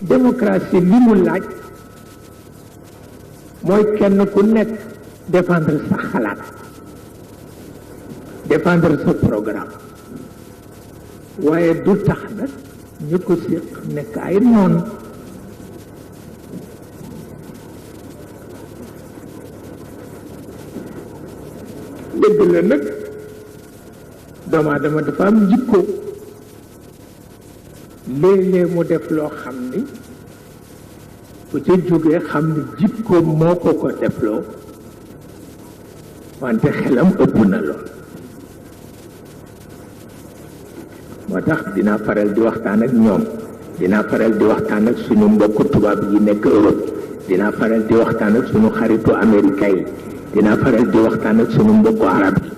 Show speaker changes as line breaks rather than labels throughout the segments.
démocratie li mu laaj mooy kenn ku nekk défendre sa xalaat défendre sa programme waaye du tax nag ñu ko séq nekk ay noon dëgg la nag doomu aadama dafa am jikko léeg-léeg mu def loo xam ni bu ca jógee xam ni jikko moo ko defloo wante xelam ëpp na lool moo tax dinaa faral di waxtaan ak ñoom dinaa faral di waxtaan ak suñu mbokku tubaab yi nekk Europe dinaa faral di waxtaan ak suñu xaritu américain yi dinaa faral di waxtaan ak suñu mbokku arab yi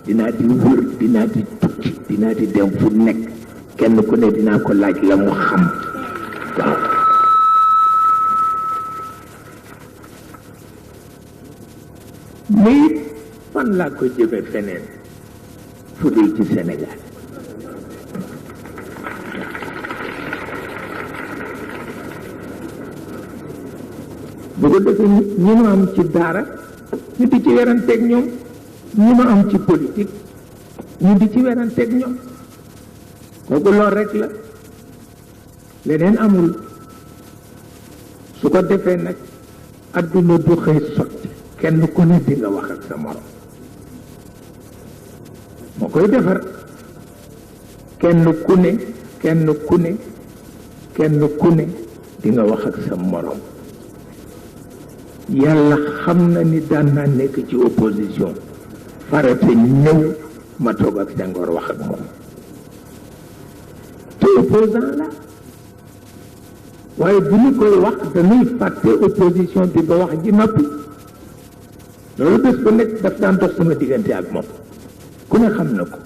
dinaa di wër dinaa di tukki dinaa di dem fu nekk kenn ku ne dinaa ko laaj la mu xam waaw mais fan laa ko jëme feneen fu dee ci Sénégal bu ko defee ñi ma am ci daara ñu di ci weranteeg ñoom ñi ma am ci politique ñu di ci weranteeg ñoom kooku lool rek la leneen amul su ko defee nag adduna du xëy sotti kenn ku ne di nga wax ak sa morom moo koy defar kenn ku ne di nga wax ak sa morom yàlla xam na ni daan naa nekk ci opposition farate ñëw ma toog ak Senghor wax ak moom te opposant la waaye bu ñu koy wax dañuy fàtte opposition bi ba wax ji noppi loolu bés bu nekk daf daan dox sama diggante ak moom ku ne xam na ko